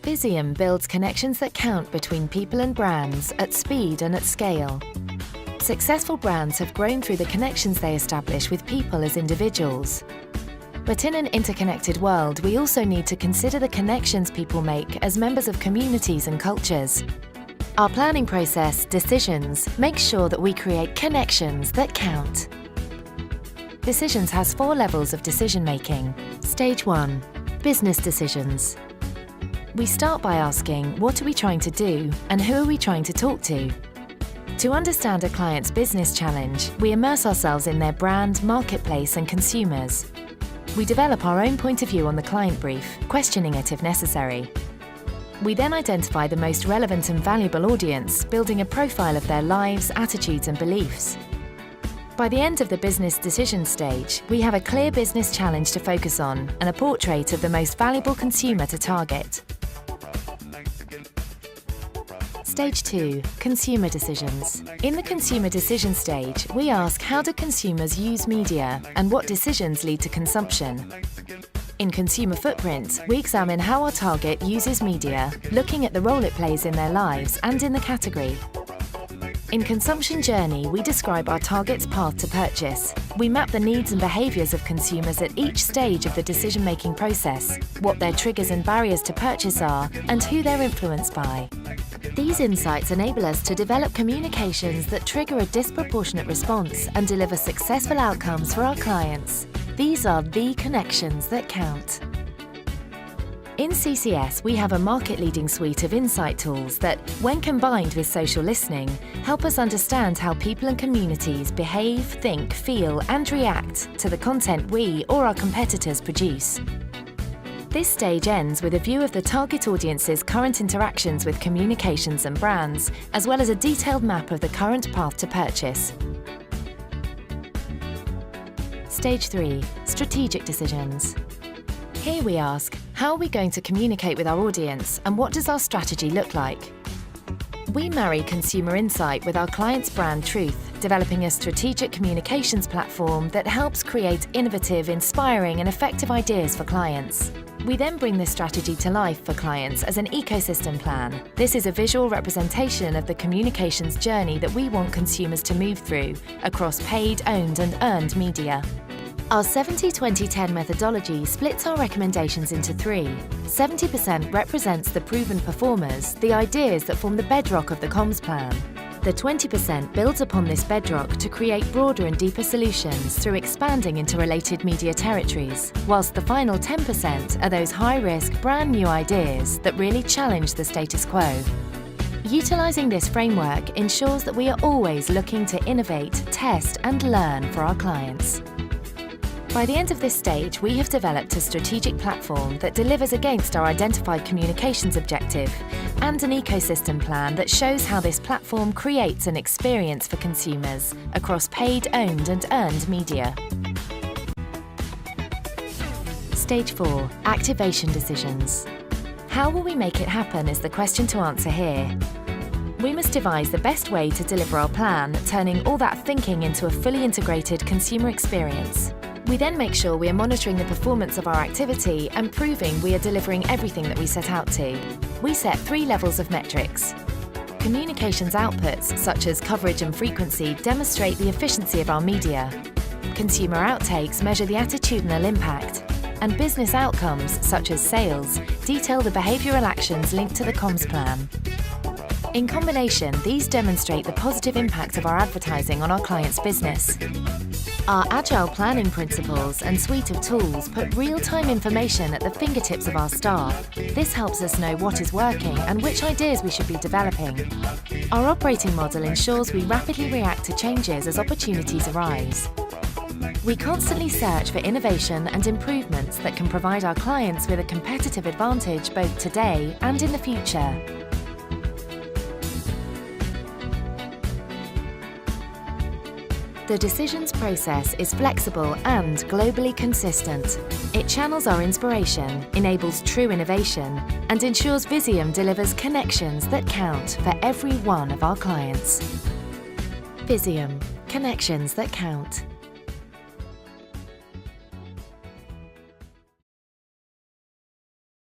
VIZEUM builds connections that count between people and brands at speed and at scale. Successful brands have grown through the connections they establish with people as individuals. But in an interconnected world, we also need to consider the connections people make as members of communities and cultures. Our planning process, Decisions, makes sure that we create connections that count. Decisions has 4 levels of decision-making. Stage 1. Business decisions. We start by asking, what are we trying to do and who are we trying to talk to? To understand a client's business challenge, we immerse ourselves in their brand, marketplace and consumers. We develop our own point of view on the client brief, questioning it if necessary. We then identify the most relevant and valuable audience, building a profile of their lives, attitudes and beliefs. By the end of the business decision stage, we have a clear business challenge to focus on and a portrait of the most valuable consumer to target. Stage 2. Consumer decisions. In the consumer decision stage, we ask how do consumers use media and what decisions lead to consumption. In consumer footprint, we examine how our target uses media, looking at the role it plays in their lives and in the category. In consumption journey, we describe our target's path to purchase. We map the needs and behaviours of consumers at each stage of the decision-making process, what their triggers and barriers to purchase are, and who they're influenced by. These insights enable us to develop communications that trigger a disproportionate response and deliver successful outcomes for our clients. These are the connections that count. In CCS, we have a market-leading suite of insight tools that, when combined with social listening, help us understand how people and communities behave, think, feel and react to the content we or our competitors produce. This stage ends with a view of the target audience's current interactions with communications and brands, as well as a detailed map of the current path to purchase. Stage 3. Strategic decisions. Here we ask, how are we going to communicate with our audience and what does our strategy look like? We marry consumer insight with our client's brand truth, developing a strategic communications platform that helps create innovative, inspiring and effective ideas for clients. We then bring this strategy to life for clients as an ecosystem plan. This is a visual representation of the communications journey that we want consumers to move through across paid, owned and earned media. Our 70-20-10 methodology splits our recommendations into 3. 70% represents the proven performers, the ideas that form the bedrock of the comms plan. The 20% builds upon this bedrock to create broader and deeper solutions through expanding into related media territories, whilst the final 10% are those high-risk, brand-new ideas that really challenge the status quo. Utilising this framework ensures that we are always looking to innovate, test and learn for our clients. By the end of this stage, we have developed a strategic platform that delivers against our identified communications objective and an ecosystem plan that shows how this platform creates an experience for consumers across paid, owned and earned media. Stage 4. Activation decisions. How will we make it happen is the question to answer here. We must devise the best way to deliver our plan, turning all that thinking into a fully integrated consumer experience. We then make sure we are monitoring the performance of our activity and proving we are delivering everything that we set out to. We set 3 levels of metrics. Communications outputs, such as coverage and frequency, demonstrate the efficiency of our media. Consumer outtakes measure the attitudinal impact. And business outcomes, such as sales, detail the behavioural actions linked to the comms plan. In combination, these demonstrate the positive impact of our advertising on our client's business. Our agile planning principles and suite of tools put real-time information at the fingertips of our staff. This helps us know what is working and which ideas we should be developing. Our operating model ensures we rapidly react to changes as opportunities arise. We constantly search for innovation and improvements that can provide our clients with a competitive advantage both today and in the future. The decisions process is flexible and globally consistent. It channels our inspiration, enables true innovation, and ensures VIZEUM delivers connections that count for every one of our clients. VIZEUM, connections that count.